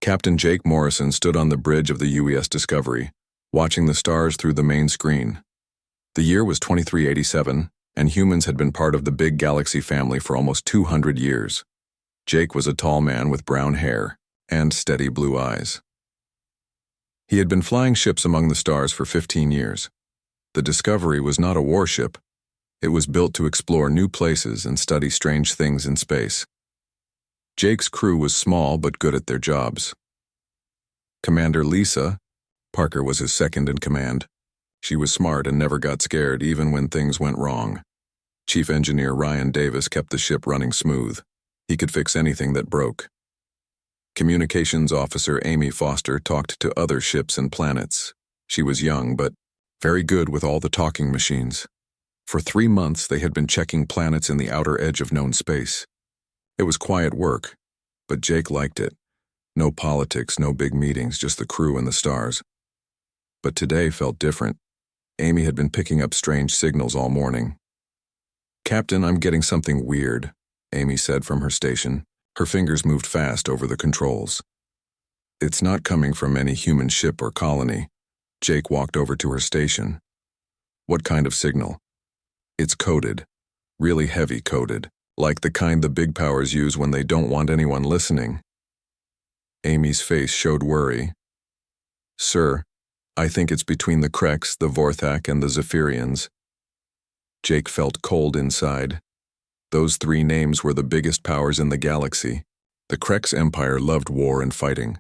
Captain Jake Morrison stood on the bridge of the UES Discovery, watching the stars through the main screen. The year was 2387, and humans had been part of the big galaxy family for almost 200 years. Jake was a tall man with brown hair and steady blue eyes. He had been flying ships among the stars for 15 years. The Discovery was not a warship. It was built to explore new places and study strange things in space. Jake's crew was small but good at their jobs. Commander Lisa, Parker was his second in command. She was smart and never got scared even when things went wrong. Chief Engineer Ryan Davis kept the ship running smooth. He could fix anything that broke. Communications Officer Amy Foster talked to other ships and planets. She was young but very good with all the talking machines. For 3 months they had been checking planets in the outer edge of known space. It was quiet work, but Jake liked it. No politics, no big meetings, just the crew and the stars. But today felt different. Amy had been picking up strange signals all morning. "Captain, I'm getting something weird," Amy said from her station. Her fingers moved fast over the controls. "It's not coming from any human ship or colony." Jake walked over to her station. "What kind of signal?" "It's coded. Really heavy coded. Like the kind the big powers use when they don't want anyone listening." Amy's face showed worry. "Sir, I think it's between the Kreks, the Vorthak, and the Zephyrians." Jake felt cold inside. Those 3 names were the biggest powers in the galaxy. The Kreks Empire loved war and fighting.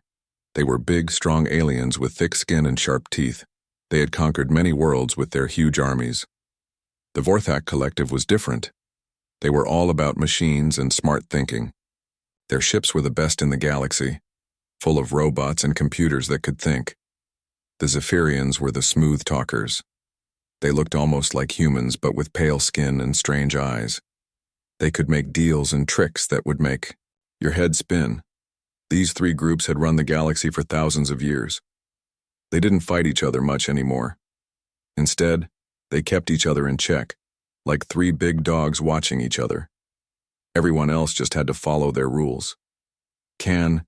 They were big, strong aliens with thick skin and sharp teeth. They had conquered many worlds with their huge armies. The Vorthak Collective was different. They were all about machines and smart thinking. Their ships were the best in the galaxy, full of robots and computers that could think. The Zephyrians were the smooth talkers. They looked almost like humans but with pale skin and strange eyes. They could make deals and tricks that would make your head spin. These 3 groups had run the galaxy for thousands of years. They didn't fight each other much anymore. Instead, they kept each other in check, like 3 big dogs watching each other. Everyone else just had to follow their rules. "Can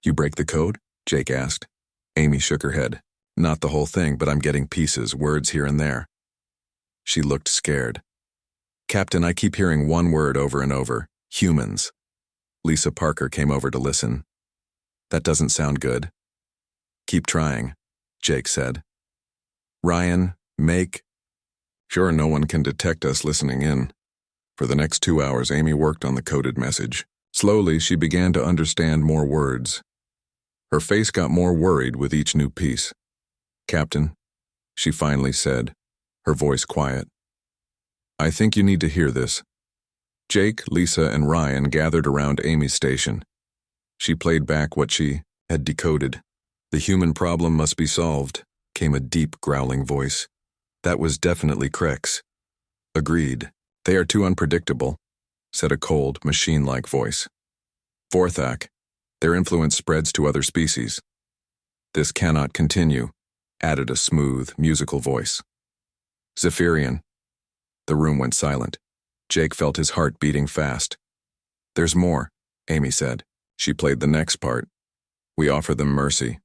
you break the code?" Jake asked. Amy shook her head. "Not the whole thing, but I'm getting pieces, words here and there." She looked scared. "Captain, I keep hearing one word over and over. Humans." Lisa Parker came over to listen. "That doesn't sound good." "Keep trying," Jake said. "Ryan, make sure no one can detect us listening in." For the next 2 hours, Amy worked on the coded message. Slowly, she began to understand more words. Her face got more worried with each new piece. "Captain," she finally said, her voice quiet. "I think you need to hear this." Jake, Lisa, and Ryan gathered around Amy's station. She played back what she had decoded. "The human problem must be solved," came a deep, growling voice. "That was definitely Kreks." "Agreed. They are too unpredictable," said a cold, machine-like voice. "Vorthak. Their influence spreads to other species." "This cannot continue," added a smooth, musical voice. "Zephyrian." The room went silent. Jake felt his heart beating fast. "There's more," Amy said. She played the next part. "We offer them mercy.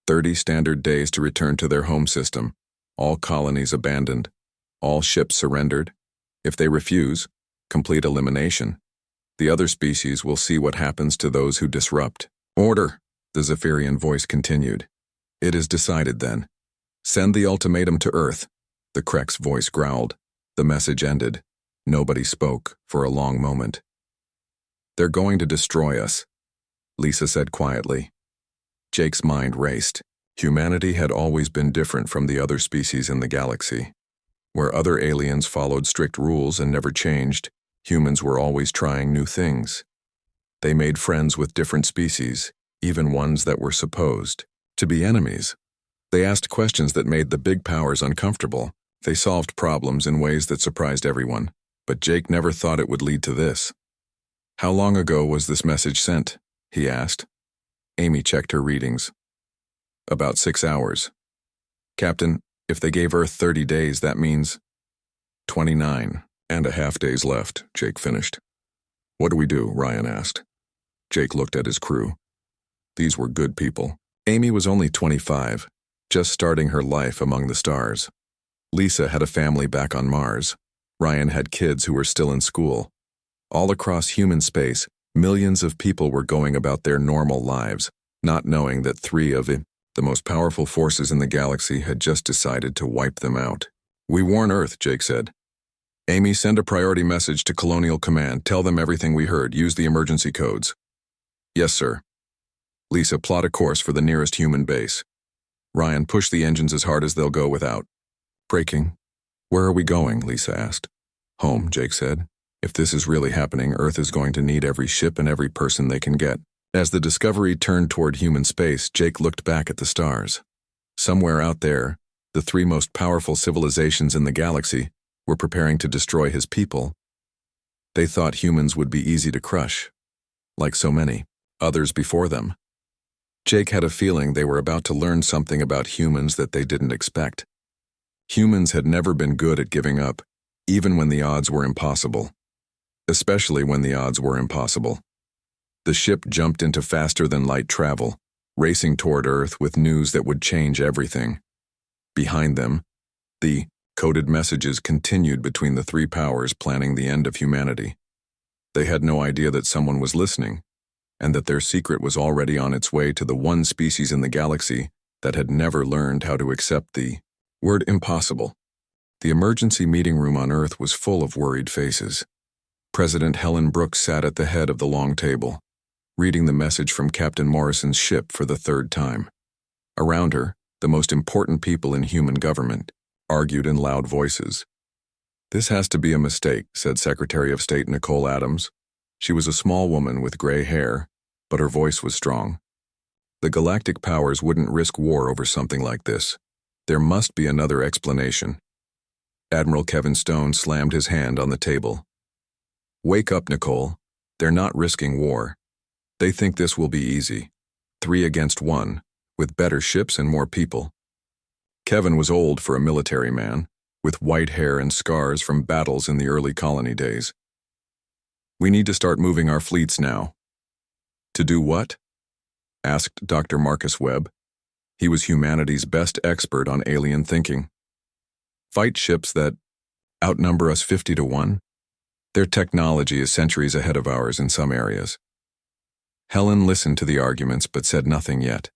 30 standard days to return to their home system. All colonies abandoned. All ships surrendered. If they refuse, complete elimination. The other species will see what happens to those who disrupt." "Order," the Zephyrian voice continued. "It is decided then. Send the ultimatum to Earth." The Krek's voice growled. The message ended. Nobody spoke for a long moment. "They're going to destroy us," Lisa said quietly. Jake's mind raced. Humanity had always been different from the other species in the galaxy. Where other aliens followed strict rules and never changed, humans were always trying new things. They made friends with different species, even ones that were supposed to be enemies. They asked questions that made the big powers uncomfortable. They solved problems in ways that surprised everyone. But Jake never thought it would lead to this. "How long ago was this message sent?" he asked. Amy checked her readings. "About 6 hours. Captain, if they gave Earth 30 days, that means 29.5 days left," Jake finished. "What do we do?" Ryan asked. Jake looked at his crew. These were good people. Amy was only 25, just starting her life among the stars. Lisa had a family back on Mars. Ryan had kids who were still in school. All across human space, millions of people were going about their normal lives, not knowing that three of the most powerful forces in the galaxy had just decided to wipe them out. "We warn Earth," Jake said. "Amy, send a priority message to Colonial Command. Tell them everything we heard. Use the emergency codes." "Yes, sir." "Lisa, plot a course for the nearest human base." "Ryan, push the engines as hard as they'll go without." "Braking." "Where are we going?" Lisa asked. "Home," Jake said. "If this is really happening, Earth is going to need every ship and every person they can get." As the Discovery turned toward human space, Jake looked back at the stars. Somewhere out there, the three most powerful civilizations in the galaxy were preparing to destroy his people. They thought humans would be easy to crush, like so many others before them. Jake had a feeling they were about to learn something about humans that they didn't expect. Humans had never been good at giving up, even when the odds were impossible. Especially when the odds were impossible. The ship jumped into faster-than-light travel, racing toward Earth with news that would change everything. Behind them, the coded messages continued between the three powers planning the end of humanity. They had no idea that someone was listening, and that their secret was already on its way to the one species in the galaxy that had never learned how to accept the word impossible. The emergency meeting room on Earth was full of worried faces. President Helen Brooks sat at the head of the long table, reading the message from Captain Morrison's ship for the third time. Around her, the most important people in human government argued in loud voices. "This has to be a mistake," said Secretary of State Nicole Adams. She was a small woman with gray hair, but her voice was strong. "The galactic powers wouldn't risk war over something like this. There must be another explanation." Admiral Kevin Stone slammed his hand on the table. "Wake up, Nicole. They're not risking war. They think this will be easy. 3 against 1, with better ships and more people." Kevin was old for a military man, with white hair and scars from battles in the early colony days. "We need to start moving our fleets now." "To do what?" asked Dr. Marcus Webb. He was humanity's best expert on alien thinking. "Fight ships that outnumber us 50 to 1. Their technology is centuries ahead of ours in some areas." Helen listened to the arguments but said nothing yet.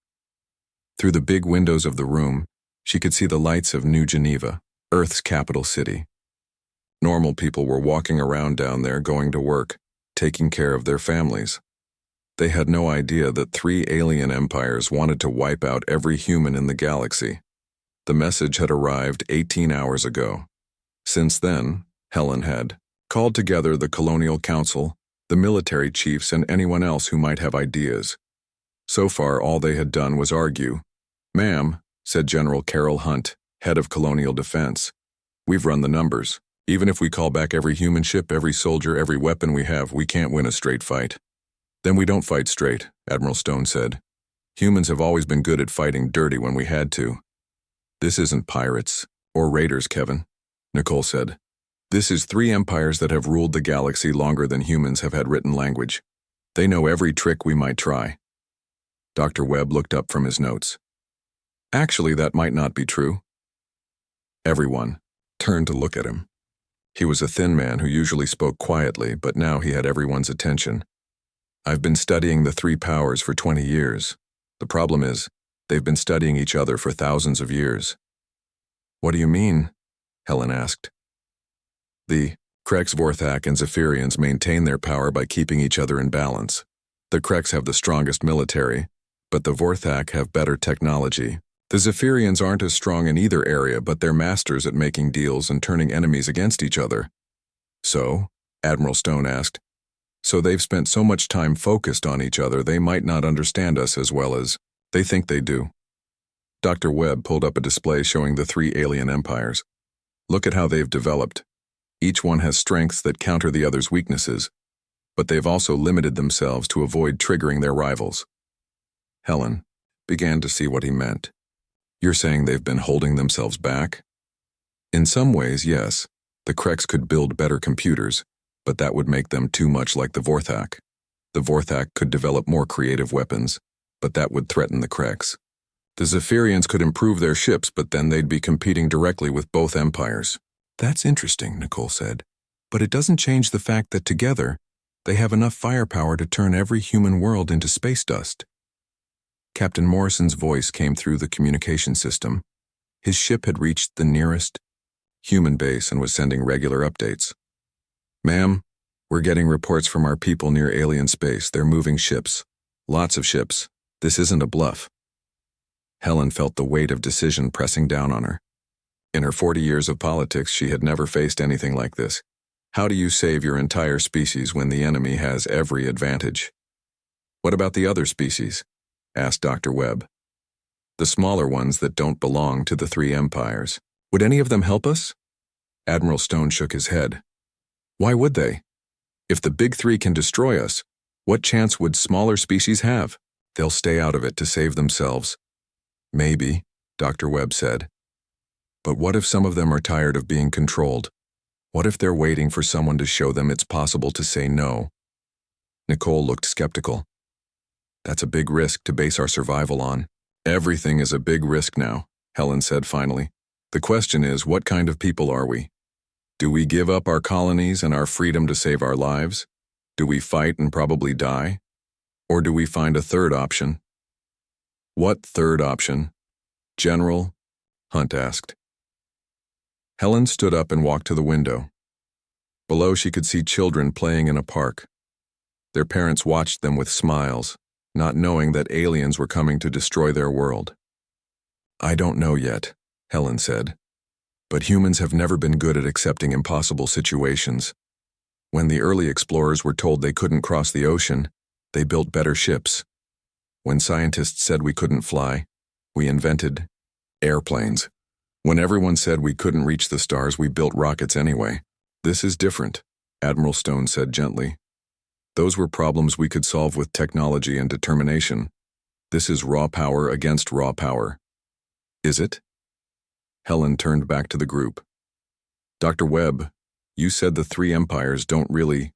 Through the big windows of the room, she could see the lights of New Geneva, Earth's capital city. Normal people were walking around down there going to work, taking care of their families. They had no idea that 3 alien empires wanted to wipe out every human in the galaxy. The message had arrived 18 hours ago. Since then, Helen had called together the Colonial Council, the military chiefs, and anyone else who might have ideas. So far, all they had done was argue. "Ma'am," said General Carol Hunt, head of Colonial Defense, "we've run the numbers. Even if we call back every human ship, every soldier, every weapon we have, we can't win a straight fight." "Then we don't fight straight," Admiral Stone said. "Humans have always been good at fighting dirty when we had to." "This isn't pirates or raiders, Kevin," Nicole said. "This is 3 empires that have ruled the galaxy longer than humans have had written language. They know every trick we might try." Dr. Webb looked up from his notes. "Actually, that might not be true." Everyone turned to look at him. He was a thin man who usually spoke quietly, but now he had everyone's attention. "I've been studying the 3 powers for 20 years. The problem is, they've been studying each other for thousands of years." "What do you mean?" Helen asked. "The Kreks, Vorthak, and Zephyrians maintain their power by keeping each other in balance. The Kreks have the strongest military, but the Vorthak have better technology. The Zephyrians aren't as strong in either area, but they're masters at making deals and turning enemies against each other." "So?" Admiral Stone asked. "So they've spent so much time focused on each other they might not understand us as well as they think they do." Dr. Webb pulled up a display showing the 3 alien empires. "Look at how they've developed. Each one has strengths that counter the other's weaknesses, but they've also limited themselves to avoid triggering their rivals." Helen began to see what he meant. "You're saying they've been holding themselves back?" "In some ways, yes. The Kreks could build better computers, but that would make them too much like the Vorthak. The Vorthak could develop more creative weapons, but that would threaten the Kreks. The Zephyrians could improve their ships, but then they'd be competing directly with both empires. That's interesting, Nicole said. But it doesn't change the fact that together, they have enough firepower to turn every human world into space dust. Captain Morrison's voice came through the communication system. His ship had reached the nearest human base and was sending regular updates. Ma'am, we're getting reports from our people near alien space. They're moving ships. Lots of ships. This isn't a bluff. Helen felt the weight of decision pressing down on her. In her 40 years of politics, she had never faced anything like this. How do you save your entire species when the enemy has every advantage? What about the other species? Asked Dr. Webb. The smaller ones that don't belong to the three empires. Would any of them help us? Admiral Stone shook his head. Why would they? If the big three can destroy us, what chance would smaller species have? They'll stay out of it to save themselves. Maybe, Dr. Webb said. But what if some of them are tired of being controlled? What if they're waiting for someone to show them it's possible to say no? Nicole looked skeptical. That's a big risk to base our survival on. Everything is a big risk now, Helen said finally. The question is, what kind of people are we? Do we give up our colonies and our freedom to save our lives? Do we fight and probably die? Or do we find a third option? What third option? General? Hunt asked. Helen stood up and walked to the window. Below she could see children playing in a park. Their parents watched them with smiles, not knowing that aliens were coming to destroy their world. I don't know yet, Helen said. But humans have never been good at accepting impossible situations. When the early explorers were told they couldn't cross the ocean, they built better ships. When scientists said we couldn't fly, we invented airplanes. When everyone said we couldn't reach the stars, we built rockets anyway. This is different, Admiral Stone said gently. Those were problems we could solve with technology and determination. This is raw power against raw power. Is it? Helen turned back to the group. Dr. Webb, you said the three empires don't really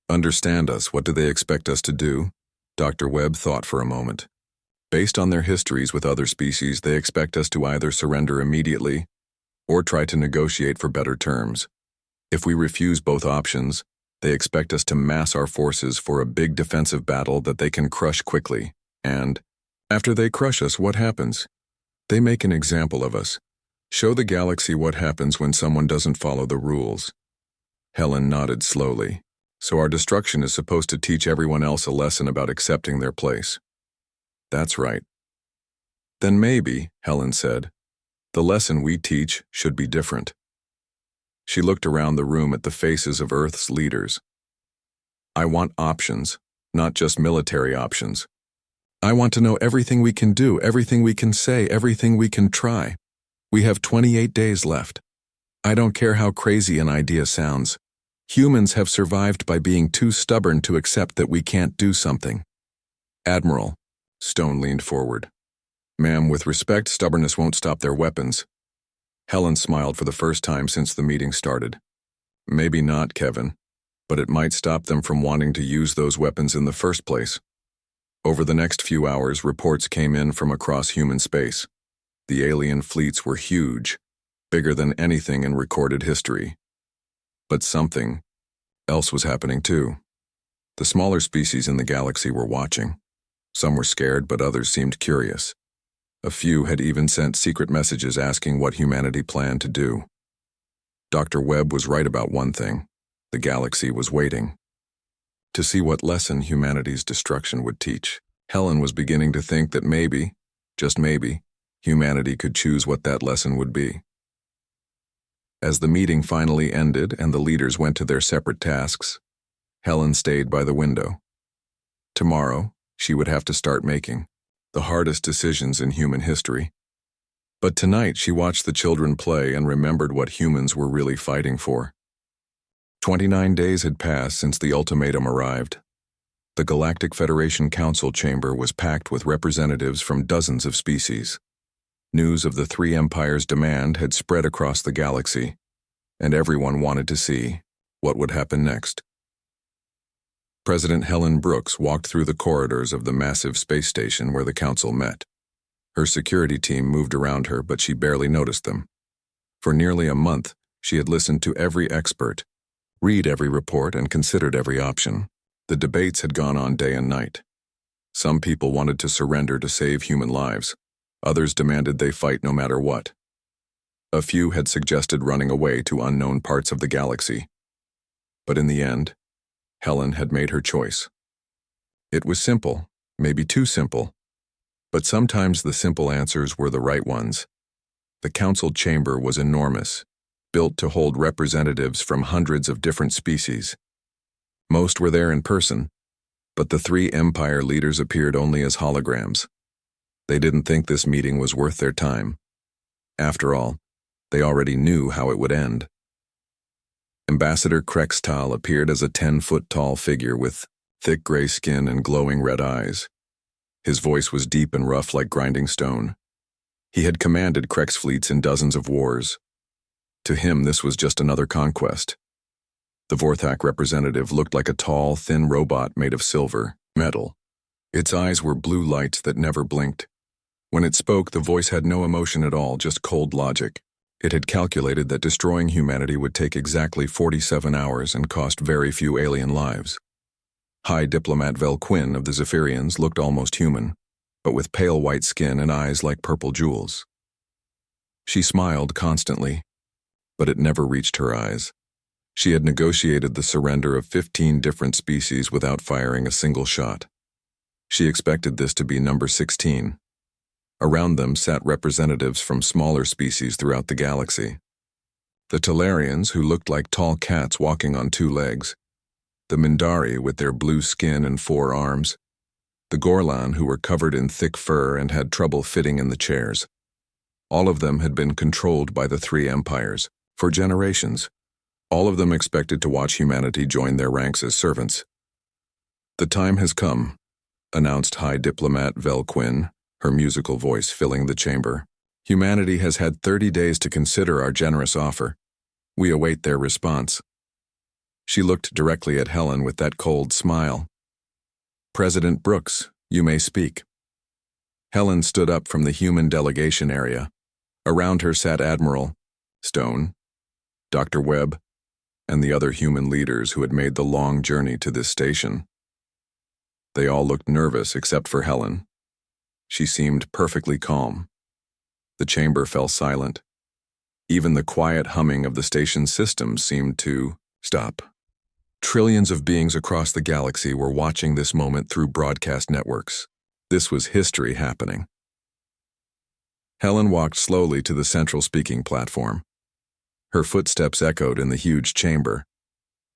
understand us. What do they expect us to do? Dr. Webb thought for a moment. Based on their histories with other species, they expect us to either surrender immediately or try to negotiate for better terms. If we refuse both options, they expect us to mass our forces for a big defensive battle that they can crush quickly. And after they crush us, what happens? They make an example of us. Show the galaxy what happens when someone doesn't follow the rules. Helen nodded slowly. So our destruction is supposed to teach everyone else a lesson about accepting their place. That's right. Then maybe, Helen said, the lesson we teach should be different. She looked around the room at the faces of Earth's leaders. I want options, not just military options. I want to know everything we can do, everything we can say, everything we can try. We have 28 days left. I don't care how crazy an idea sounds. Humans have survived by being too stubborn to accept that we can't do something. Admiral, Stone leaned forward. Ma'am, with respect, stubbornness won't stop their weapons. Helen smiled for the first time since the meeting started. Maybe not, Kevin, but it might stop them from wanting to use those weapons in the first place. Over the next few hours, reports came in from across human space. The alien fleets were huge, bigger than anything in recorded history. But something else was happening too. The smaller species in the galaxy were watching. Some were scared, but others seemed curious. A few had even sent secret messages asking what humanity planned to do. Dr. Webb was right about one thing. The galaxy was waiting to see what lesson humanity's destruction would teach. Helen was beginning to think that maybe, just maybe, humanity could choose what that lesson would be. As the meeting finally ended and the leaders went to their separate tasks, Helen stayed by the window. Tomorrow, she would have to start making the hardest decisions in human history. But tonight she watched the children play and remembered what humans were really fighting for. 29 days had passed since the ultimatum arrived. The Galactic Federation Council chamber was packed with representatives from dozens of species. News of the three empires' demand had spread across the galaxy, and everyone wanted to see what would happen next. President Helen Brooks walked through the corridors of the massive space station where the council met. Her security team moved around her, but she barely noticed them. For nearly a month, she had listened to every expert, read every report, and considered every option. The debates had gone on day and night. Some people wanted to surrender to save human lives. Others demanded they fight no matter what. A few had suggested running away to unknown parts of the galaxy. But in the end, Helen had made her choice. It was simple, maybe too simple, but sometimes the simple answers were the right ones. The council chamber was enormous, built to hold representatives from hundreds of different species. Most were there in person, but the three Empire leaders appeared only as holograms. They didn't think this meeting was worth their time. After all, they already knew how it would end. Ambassador Krextal appeared as a 10-foot-tall figure with thick gray skin and glowing red eyes. His voice was deep and rough like grinding stone. He had commanded Krex fleets in dozens of wars. To him, this was just another conquest. The Vorthak representative looked like a tall, thin robot made of silver, metal. Its eyes were blue lights that never blinked. When it spoke, the voice had no emotion at all, just cold logic. It had calculated that destroying humanity would take exactly 47 hours and cost very few alien lives. High Diplomat Vel Quinn of the Zephyrians looked almost human, but with pale white skin and eyes like purple jewels. She smiled constantly, but it never reached her eyes. She had negotiated the surrender of 15 different species without firing a single shot. She expected this to be number 16. Around them sat representatives from smaller species throughout the galaxy. The Talarians, who looked like tall cats walking on two legs. The Mindari, with their blue skin and 4 arms. The Gorlan, who were covered in thick fur and had trouble fitting in the chairs. All of them had been controlled by the three empires for generations. All of them expected to watch humanity join their ranks as servants. "The time has come," announced High Diplomat Vel Quinn, her musical voice filling the chamber. "Humanity has had 30 days to consider our generous offer. We await their response." She looked directly at Helen with that cold smile. "President Brooks, you may speak." Helen stood up from the human delegation area. Around her sat Admiral Stone, Dr. Webb, and the other human leaders who had made the long journey to this station. They all looked nervous except for Helen. She seemed perfectly calm. The chamber fell silent. Even the quiet humming of the station's systems seemed to stop. Trillions of beings across the galaxy were watching this moment through broadcast networks. This was history happening. Helen walked slowly to the central speaking platform. Her footsteps echoed in the huge chamber.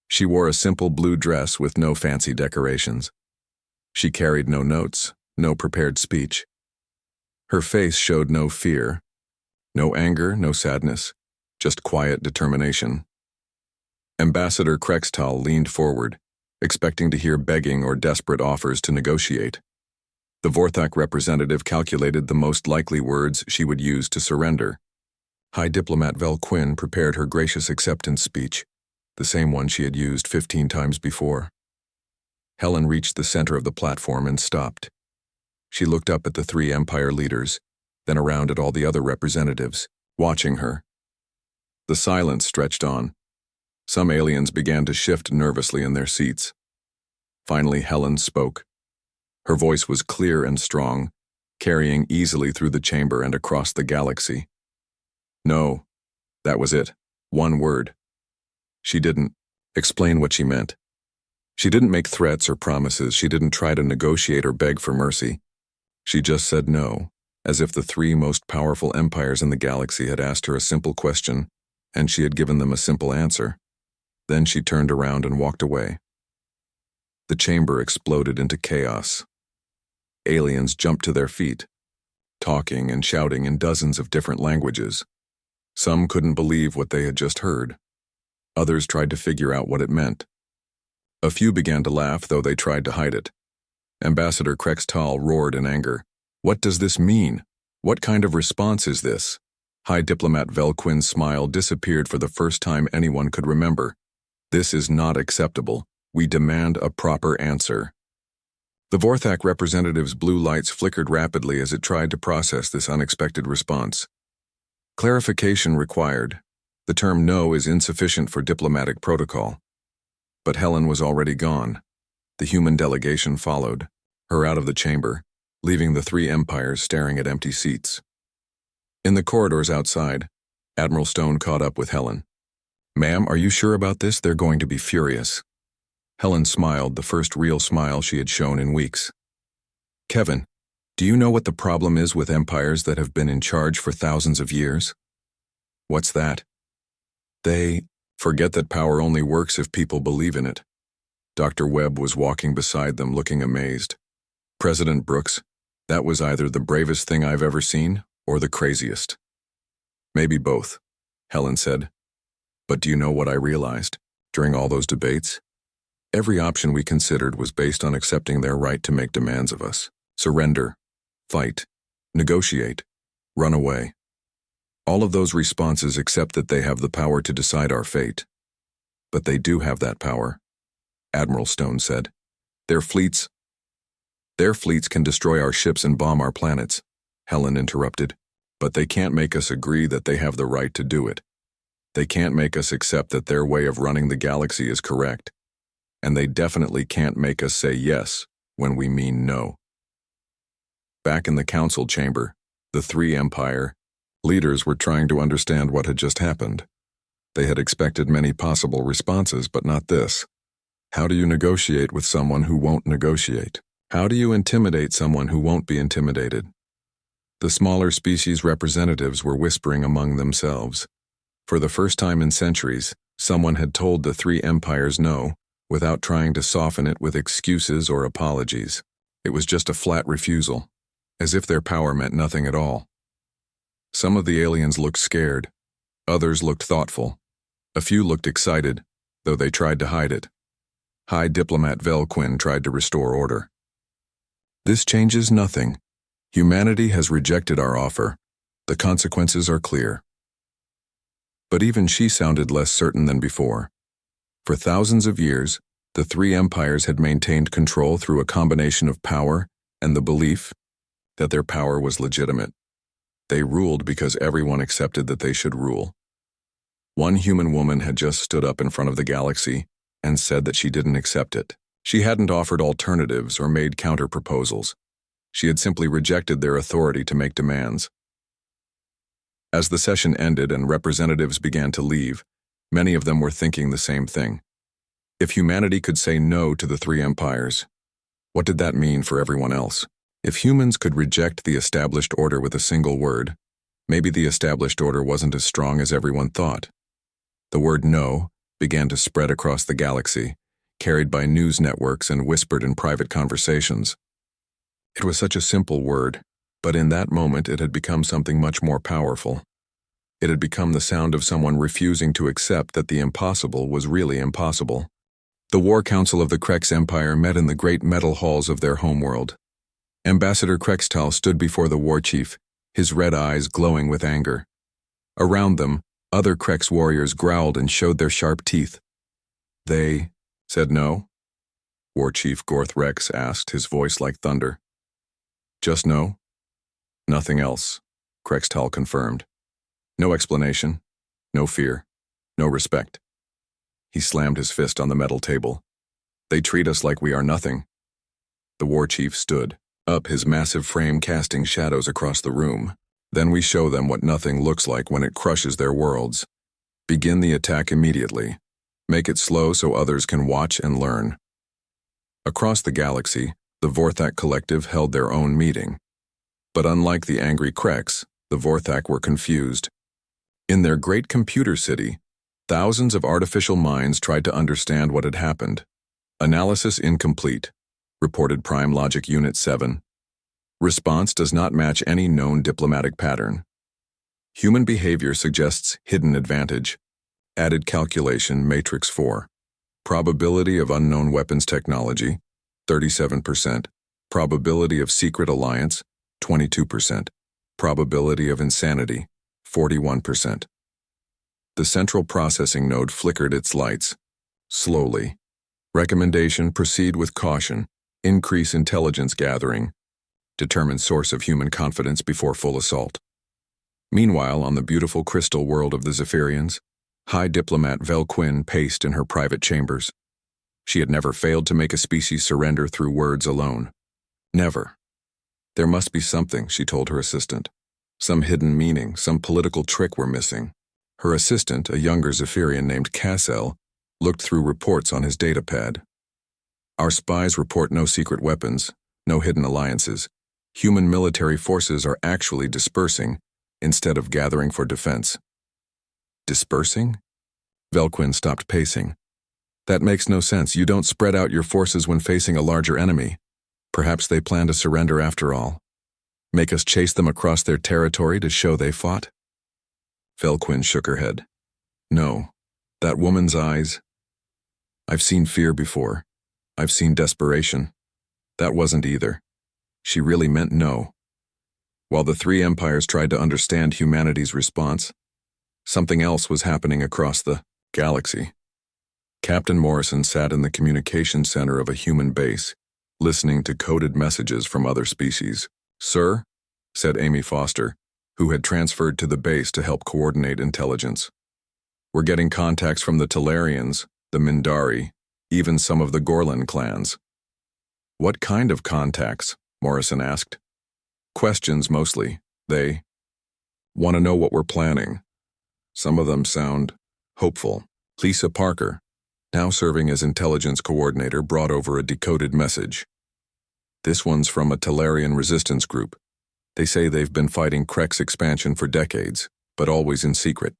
She wore a simple blue dress with no fancy decorations. She carried no notes, no prepared speech. Her face showed no fear, no anger, no sadness, just quiet determination. Ambassador Krextal leaned forward, expecting to hear begging or desperate offers to negotiate. The Vorthak representative calculated the most likely words she would use to surrender. High Diplomat Vel Quinn prepared her gracious acceptance speech, the same one she had used 15 times before. Helen reached the center of the platform and stopped. She looked up at the three Empire leaders, then around at all the other representatives, watching her. The silence stretched on. Some aliens began to shift nervously in their seats. Finally, Helen spoke. Her voice was clear and strong, carrying easily through the chamber and across the galaxy. "No." That was it. One word. She didn't explain what she meant. She didn't make threats or promises. She didn't try to negotiate or beg for mercy. She just said no, as if the three most powerful empires in the galaxy had asked her a simple question, and she had given them a simple answer. Then she turned around and walked away. The chamber exploded into chaos. Aliens jumped to their feet, talking and shouting in dozens of different languages. Some couldn't believe what they had just heard. Others tried to figure out what it meant. A few began to laugh, though they tried to hide it. Ambassador Krextal roared in anger. "What does this mean? What kind of response is this?" High Diplomat Vel Quinn's smile disappeared for the first time anyone could remember. "This is not acceptable. We demand a proper answer. The Vorthak representative's blue lights flickered rapidly as it tried to process this unexpected response. Clarification required. The term no is insufficient for diplomatic protocol. But Helen was already gone. The human delegation followed, her out of the chamber, leaving the three empires staring at empty seats. In the corridors outside, Admiral Stone caught up with Helen. "Ma'am, are you sure about this? They're going to be furious." Helen smiled, the first real smile she had shown in weeks. "Kevin, do you know what the problem is with empires that have been in charge for thousands of years?" "What's that?" "They forget that power only works if people believe in it." Dr. Webb was walking beside them, looking amazed. "President Brooks, that was either the bravest thing I've ever seen or the craziest." "Maybe both," Helen said. "But do you know what I realized during all those debates? Every option we considered was based on accepting their right to make demands of us. Surrender, fight, negotiate, run away. All of those responses accept that they have the power to decide our fate. But they do have that power," Admiral Stone said. Their fleets can destroy our ships and bomb our planets," Helen interrupted. "But they can't make us agree that they have the right to do it. They can't make us accept that their way of running the galaxy is correct. And they definitely can't make us say yes when we mean no." Back in the council chamber, the three empire leaders were trying to understand what had just happened. They had expected many possible responses, but not this. How do you negotiate with someone who won't negotiate? How do you intimidate someone who won't be intimidated? The smaller species representatives were whispering among themselves. For the first time in centuries, someone had told the three empires no, without trying to soften it with excuses or apologies. It was just a flat refusal, as if their power meant nothing at all. Some of the aliens looked scared. Others looked thoughtful. A few looked excited, though they tried to hide it. High Diplomat Velquin tried to restore order. "This changes nothing. Humanity has rejected our offer. The consequences are clear." But even she sounded less certain than before. For thousands of years, the three empires had maintained control through a combination of power and the belief that their power was legitimate. They ruled because everyone accepted that they should rule. One human woman had just stood up in front of the galaxy and said that she didn't accept it. She hadn't offered alternatives or made counter-proposals. She had simply rejected their authority to make demands. As the session ended and representatives began to leave, many of them were thinking the same thing. If humanity could say no to the three empires, what did that mean for everyone else? If humans could reject the established order with a single word, maybe the established order wasn't as strong as everyone thought. The word no began to spread across the galaxy, carried by news networks and whispered in private conversations. It was such a simple word, but in that moment it had become something much more powerful. It had become the sound of someone refusing to accept that the impossible was really impossible. The War Council of the Krex Empire met in the great metal halls of their homeworld. Ambassador Krextal stood before the war chief, his red eyes glowing with anger. Around them, other Krex warriors growled and showed their sharp teeth. "They said no?" War Chief Gorth Rex asked, his voice like thunder. "Just no? Nothing else," Krextal confirmed. "No explanation, no fear, no respect." He slammed his fist on the metal table. "They treat us like we are nothing." The war chief stood up, his massive frame casting shadows across the room. "Then we show them what nothing looks like when it crushes their worlds. Begin the attack immediately. Make it slow so others can watch and learn." Across the galaxy, the Vorthak Collective held their own meeting. But unlike the angry Krex, the Vorthak were confused. In their great computer city, thousands of artificial minds tried to understand what had happened. "Analysis incomplete," reported Prime Logic Unit 7. "Response does not match any known diplomatic pattern. Human behavior suggests hidden advantage. Added calculation, Matrix 4. Probability of unknown weapons technology, 37%. Probability of secret alliance, 22%. Probability of insanity, 41%. The central processing node flickered its lights. Slowly, Recommendation: proceed with caution. Increase intelligence gathering. Determine source of human confidence before full assault. Meanwhile, on the beautiful crystal world of the Zephyrians, High Diplomat Vel Quinn paced in her private chambers. She had never failed to make a species surrender through words alone. Never. There must be something, she told her assistant. Some hidden meaning, some political trick we're missing. Her assistant, a younger Zephyrian named Cassel, looked through reports on his datapad. Our spies report no secret weapons, no hidden alliances. Human military forces are actually dispersing instead of gathering for defense. Dispersing? Velquin stopped pacing. That makes no sense. You don't spread out your forces when facing a larger enemy. Perhaps they plan to surrender after all. Make us chase them across their territory to show they fought? Velquin shook her head. No. That woman's eyes. I've seen fear before. I've seen desperation. That wasn't either. She really meant no. While the three empires tried to understand humanity's response, something else was happening across the galaxy. Captain Morrison sat in the communication center of a human base, listening to coded messages from other species. Sir, said Amy Foster, who had transferred to the base to help coordinate intelligence. We're getting contacts from the Talarians, the Mindari, even some of the Gorlan clans. What kind of contacts? Morrison asked. Questions mostly. They want to know what we're planning. Some of them sound hopeful. Lisa Parker, now serving as intelligence coordinator, brought over a decoded message. This one's from a Talarian resistance group. They say they've been fighting Krek's expansion for decades, but always in secret.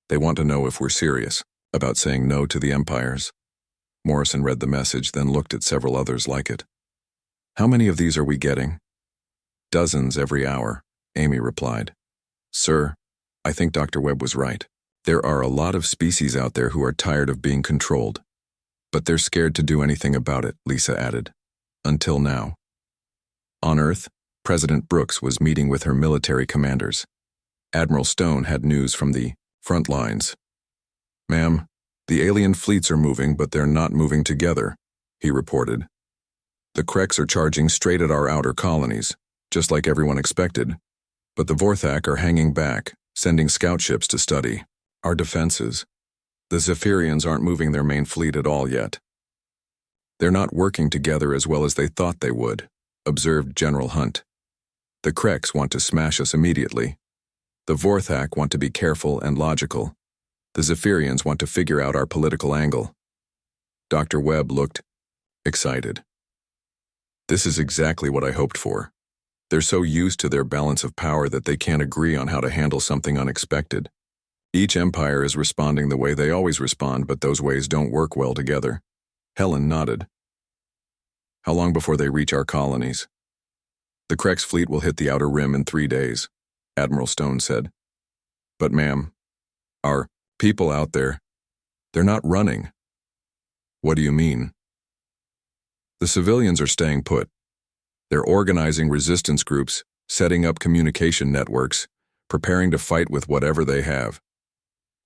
They want to know if we're serious about saying no to the empires. Morrison read the message, then looked at several others like it. How many of these are we getting? Dozens every hour, Amy replied. Sir, I think Dr. Webb was right. There are a lot of species out there who are tired of being controlled. But they're scared to do anything about it, Lisa added. Until now. On Earth, President Brooks was meeting with her military commanders. Admiral Stone had news from the front lines. Ma'am, the alien fleets are moving, but they're not moving together, he reported. The Kreks are charging straight at our outer colonies, just like everyone expected. But the Vorthak are hanging back, sending scout ships to study our defenses. The Zephyrians aren't moving their main fleet at all yet. They're not working together as well as they thought they would, observed General Hunt. The Kreks want to smash us immediately. The Vorthak want to be careful and logical. The Zephyrians want to figure out our political angle. Dr. Webb looked excited. This is exactly what I hoped for. They're so used to their balance of power that they can't agree on how to handle something unexpected. Each empire is responding the way they always respond, but those ways don't work well together. Helen nodded. How long before they reach our colonies? The Krek's fleet will hit the outer rim in 3 days, Admiral Stone said. But ma'am, our people out there, they're not running. What do you mean? The civilians are staying put. They're organizing resistance groups, setting up communication networks, preparing to fight with whatever they have.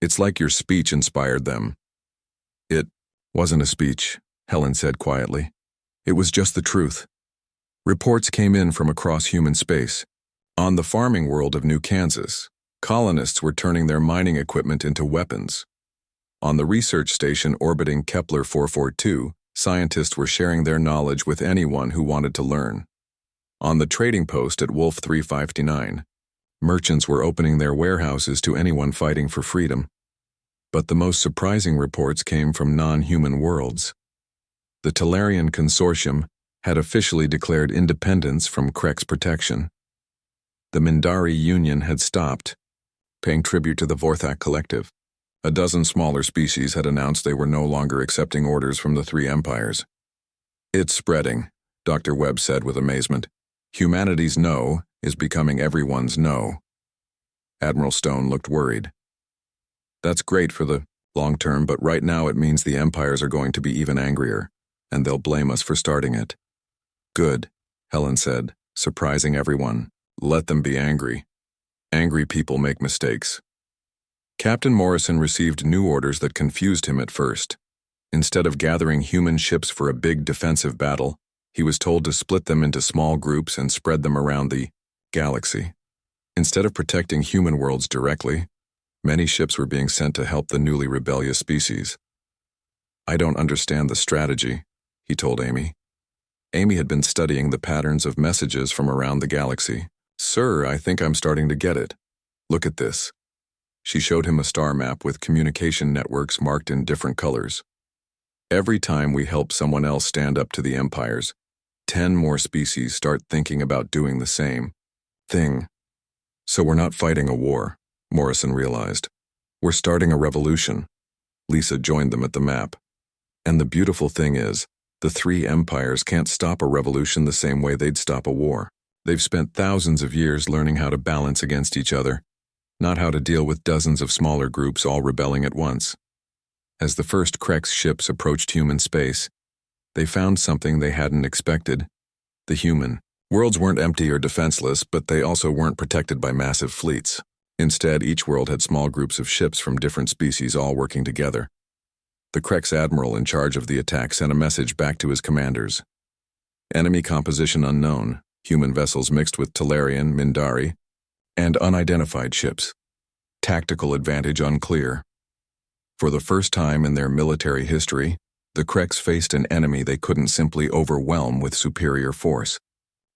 It's like your speech inspired them. It wasn't a speech, Helen said quietly. It was just the truth. Reports came in from across human space. On the farming world of New Kansas, colonists were turning their mining equipment into weapons. On the research station orbiting Kepler 442, scientists were sharing their knowledge with anyone who wanted to learn. On the trading post at Wolf 359, merchants were opening their warehouses to anyone fighting for freedom. But the most surprising reports came from non-human worlds. The Talarian Consortium had officially declared independence from Krek's protection. The Mindari Union had stopped, paying tribute to the Vorthak Collective. A dozen smaller species had announced they were no longer accepting orders from the three empires. It's spreading, Dr. Webb said with amazement. Humanity's no is becoming everyone's no. Admiral Stone looked worried. That's great for the long term, but right now it means the empires are going to be even angrier, and they'll blame us for starting it. Good, Helen said, surprising everyone. Let them be angry. Angry people make mistakes. Captain Morrison received new orders that confused him at first. Instead of gathering human ships for a big defensive battle, he was told to split them into small groups and spread them around the galaxy. Instead of protecting human worlds directly, many ships were being sent to help the newly rebellious species. "I don't understand the strategy," he told Amy. Amy had been studying the patterns of messages from around the galaxy. "Sir, I think I'm starting to get it. Look at this." She showed him a star map with communication networks marked in different colors. "Every time we help someone else stand up to the empires, 10 more species start thinking about doing the same thing. So we're not fighting a war," Morrison realized. "We're starting a revolution." Lisa joined them at the map. "And the beautiful thing is, the 3 empires can't stop a revolution the same way they'd stop a war. They've spent thousands of years learning how to balance against each other, not how to deal with dozens of smaller groups all rebelling at once." As the first Krex ships approached human space, they found something they hadn't expected. The human worlds weren't empty or defenseless, but they also weren't protected by massive fleets. Instead, each world had small groups of ships from different species all working together. The Krex admiral in charge of the attack sent a message back to his commanders. "Enemy composition unknown, human vessels mixed with Talarian, Mindari, and unidentified ships. Tactical advantage unclear." For the first time in their military history, the Krex faced an enemy they couldn't simply overwhelm with superior force.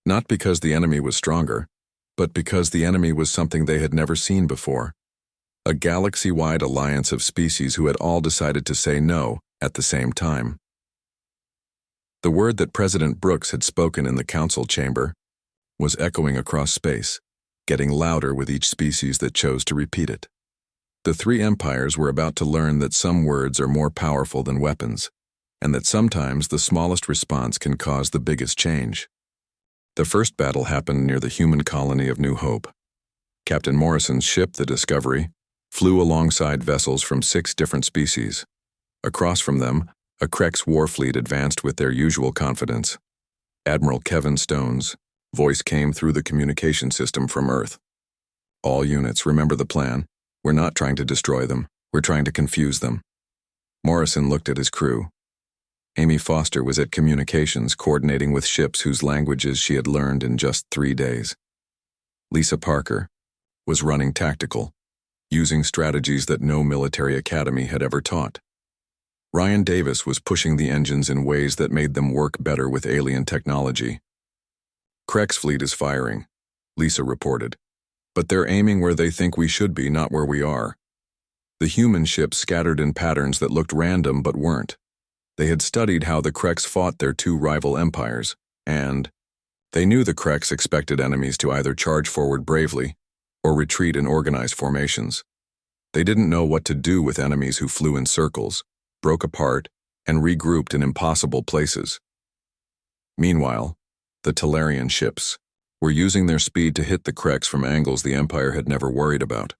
Not because the enemy was stronger, but because the enemy was something they had never seen before. A galaxy-wide alliance of species who had all decided to say no at the same time. The word that President Brooks had spoken in the council chamber was echoing across space, getting louder with each species that chose to repeat it. The 3 empires were about to learn that some words are more powerful than weapons, and that sometimes the smallest response can cause the biggest change. The first battle happened near the human colony of New Hope. Captain Morrison's ship, the Discovery, flew alongside vessels from 6 different species. Across from them, a Krex war fleet advanced with their usual confidence. Admiral Kevin Stone's voice came through the communication system from Earth. "All units, remember the plan. We're not trying to destroy them. We're trying to confuse them." Morrison looked at his crew. Amy Foster was at communications, coordinating with ships whose languages she had learned in just 3 days. Lisa Parker was running tactical, using strategies that no military academy had ever taught. Ryan Davis was pushing the engines in ways that made them work better with alien technology. "Krex fleet is firing," Lisa reported. "But they're aiming where they think we should be, not where we are." The human ships scattered in patterns that looked random but weren't. They had studied how the Krex fought their 2 rival empires, and they knew the Krex expected enemies to either charge forward bravely or retreat in organized formations. They didn't know what to do with enemies who flew in circles, broke apart, and regrouped in impossible places. Meanwhile, the Talarian ships were using their speed to hit the Krex from angles the Empire had never worried about.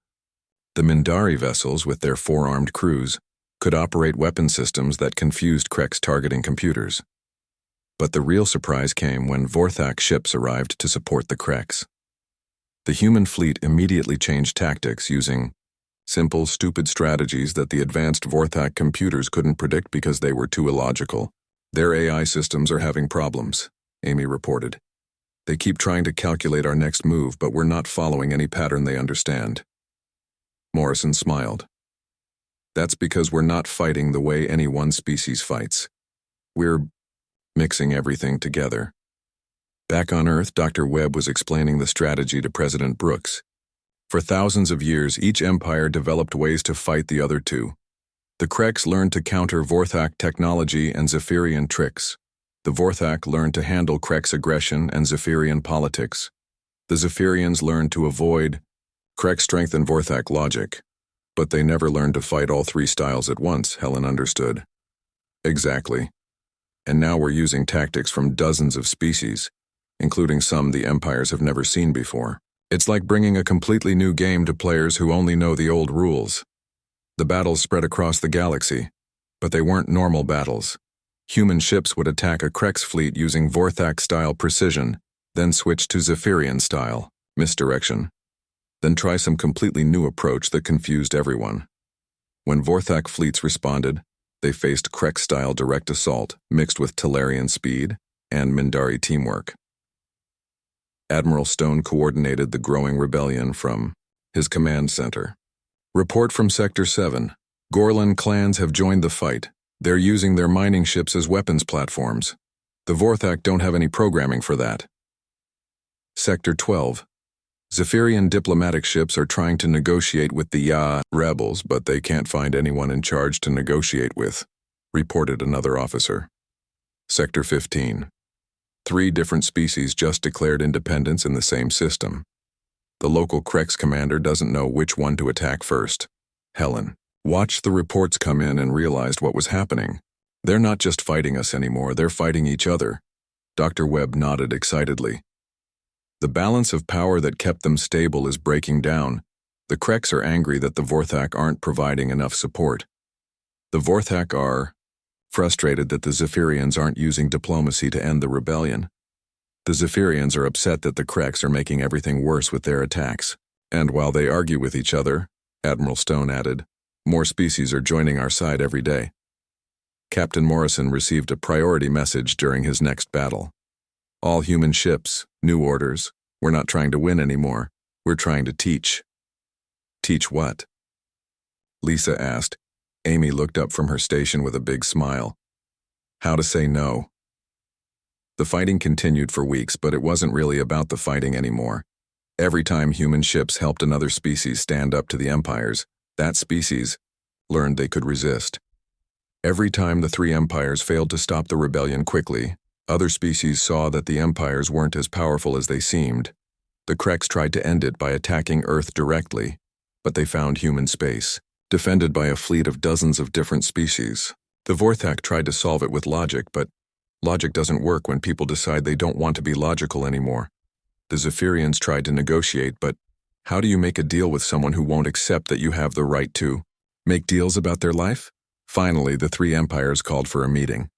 The Mindari vessels, with their 4-armed crews, could operate weapon systems that confused Krex targeting computers. But the real surprise came when Vorthak ships arrived to support the Krex. The human fleet immediately changed tactics using simple, stupid strategies that the advanced Vorthak computers couldn't predict because they were too illogical. "Their AI systems are having problems," Amy reported. "They keep trying to calculate our next move, but we're not following any pattern they understand." Morrison smiled. "That's because we're not fighting the way any one species fights. We're mixing everything together." Back on Earth, Dr. Webb was explaining the strategy to President Brooks. For thousands of years, each empire developed ways to fight the other 2. The Krex learned to counter Vorthak technology and Zephyrian tricks. The Vorthak learned to handle Krex aggression and Zephyrian politics. The Zephyrians learned to avoid Krex strength and Vorthak logic. But they never learned to fight all 3 styles at once, Helen understood. "Exactly. And now we're using tactics from dozens of species, including some the empires have never seen before. It's like bringing a completely new game to players who only know the old rules." The battles spread across the galaxy, but they weren't normal battles. Human ships would attack a Krex fleet using Vorthak-style precision, then switch to Zephyrian-style misdirection, then try some completely new approach that confused everyone. When Vorthak fleets responded, They faced Krek-style direct assault mixed with Talarian speed and Mindari teamwork. Admiral Stone coordinated the growing rebellion from his command center. Report from Sector 7. Gorlan clans have joined the fight. They're using their mining ships as weapons platforms. The Vorthak don't have any programming for that. Sector 12. Zephyrian diplomatic ships are trying to negotiate with the Ya rebels, but they can't find anyone in charge to negotiate with, reported another officer. Sector 15. 3 different species just declared independence in the same system. The local Krex commander doesn't know which one to attack first. Helen watched the reports come in and realized what was happening. They're not just fighting us anymore, they're fighting each other. Dr. Webb nodded excitedly. The balance of power that kept them stable is breaking down. The Krex are angry that the Vorthak aren't providing enough support. The Vorthak are frustrated that the Zephyrians aren't using diplomacy to end the rebellion. The Zephyrians are upset that the Krex are making everything worse with their attacks. And while they argue with each other, Admiral Stone added, more species are joining our side every day. Captain Morrison received a priority message during his next battle. All human ships, new orders. We're not trying to win anymore. We're trying to teach. Teach what? Lisa asked. Amy looked up from her station with a big smile. How to say no. The fighting continued for weeks, but it wasn't really about the fighting anymore. Every time human ships helped another species stand up to the empires, that species learned they could resist. Every time the 3 empires failed to stop the rebellion quickly, other species saw that the empires weren't as powerful as they seemed. The Krex tried to end it by attacking Earth directly, but they found human space, defended by a fleet of dozens of different species. The Vorthak tried to solve it with logic, but logic doesn't work when people decide they don't want to be logical anymore. The Zephyrians tried to negotiate, but how do you make a deal with someone who won't accept that you have the right to make deals about their life? Finally, the 3 empires called for a meeting.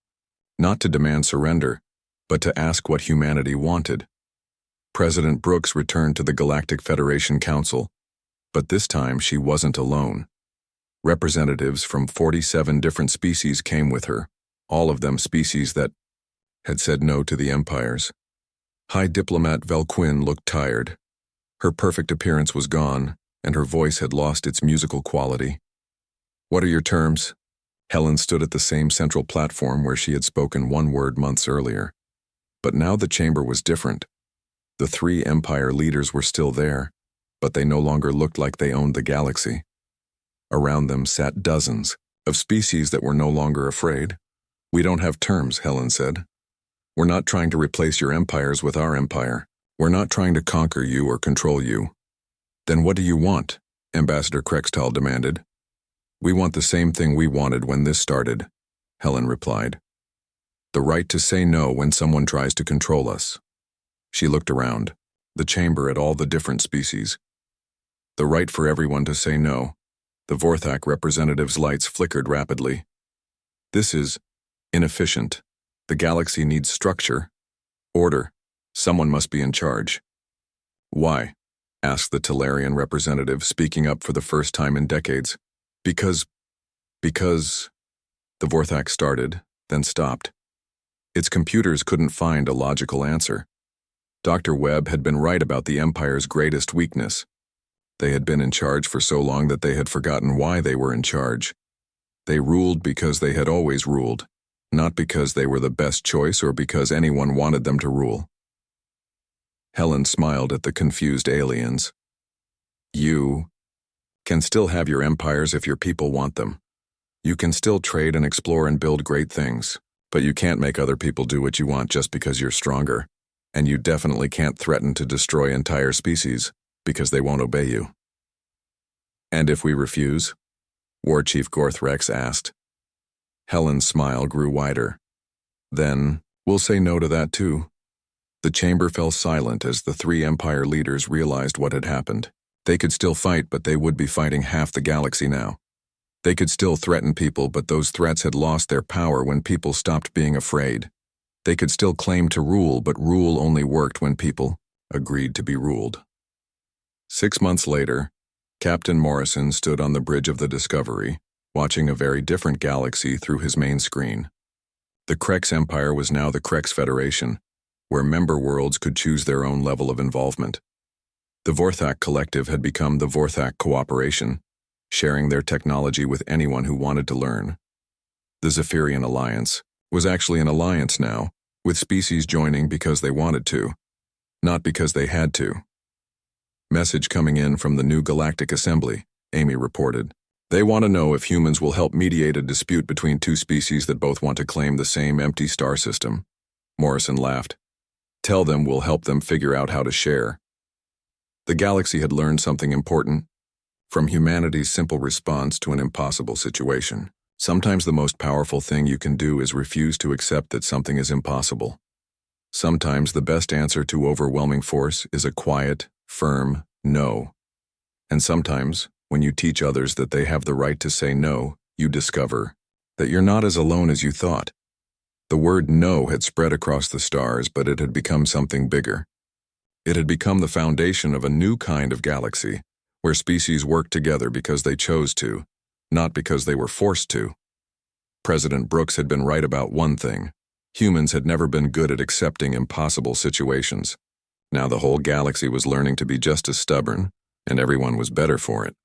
Not to demand surrender, but to ask what humanity wanted. President Brooks returned to the Galactic Federation Council, but this time she wasn't alone. Representatives from 47 different species came with her, all of them species that had said no to the empires. High Diplomat Velquin looked tired. Her perfect appearance was gone, and her voice had lost its musical quality. What are your terms? Helen stood at the same central platform where she had spoken one word months earlier. But now the chamber was different. The 3 empire leaders were still there, but they no longer looked like they owned the galaxy. Around them sat dozens of species that were no longer afraid. We don't have terms, Helen said. We're not trying to replace your empires with our empire. We're not trying to conquer you or control you. Then what do you want? Ambassador Krextal demanded. We want the same thing we wanted when this started, Helen replied. The right to say no when someone tries to control us. She looked around, the chamber at all the different species. The right for everyone to say no. The Vorthak representative's lights flickered rapidly. This is inefficient. The galaxy needs structure, order. Someone must be in charge. Why? Asked the Talarian representative, speaking up for the first time in decades. Because, the Vorthak started, then stopped. Its computers couldn't find a logical answer. Dr. Webb had been right about the Empire's greatest weakness. They had been in charge for so long that they had forgotten why they were in charge. They ruled because they had always ruled, not because they were the best choice or because anyone wanted them to rule. Helen smiled at the confused aliens. You can still have your empires if your people want them. You can still trade and explore and build great things, but you can't make other people do what you want just because you're stronger. And you definitely can't threaten to destroy entire species because they won't obey you. And if we refuse? War Chief Gorthrex asked. Helen's smile grew wider. Then, we'll say no to that too. The chamber fell silent as the 3 empire leaders realized what had happened. They could still fight, but they would be fighting half the galaxy now. They could still threaten people, but those threats had lost their power when people stopped being afraid. They could still claim to rule, but rule only worked when people agreed to be ruled. 6 months later, Captain Morrison stood on the bridge of the Discovery, watching a very different galaxy through his main screen. The Krex Empire was now the Krex Federation, where member worlds could choose their own level of involvement. The Vorthak Collective had become the Vorthak Cooperation, sharing their technology with anyone who wanted to learn. The Zephyrian Alliance was actually an alliance now, with species joining because they wanted to, not because they had to. Message coming in from the new Galactic Assembly, Amy reported. They want to know if humans will help mediate a dispute between two species that both want to claim the same empty star system. Morrison laughed. Tell them we'll help them figure out how to share. The galaxy had learned something important. From humanity's simple response to an impossible situation, sometimes the most powerful thing you can do is refuse to accept that something is impossible. Sometimes the best answer to overwhelming force is a quiet, firm no. And sometimes, when you teach others that they have the right to say no, you discover that you're not as alone as you thought. The word no had spread across the stars, but it had become something bigger. It had become the foundation of a new kind of galaxy, where species worked together because they chose to, not because they were forced to. President Brooks had been right about one thing. Humans had never been good at accepting impossible situations. Now the whole galaxy was learning to be just as stubborn, and everyone was better for it.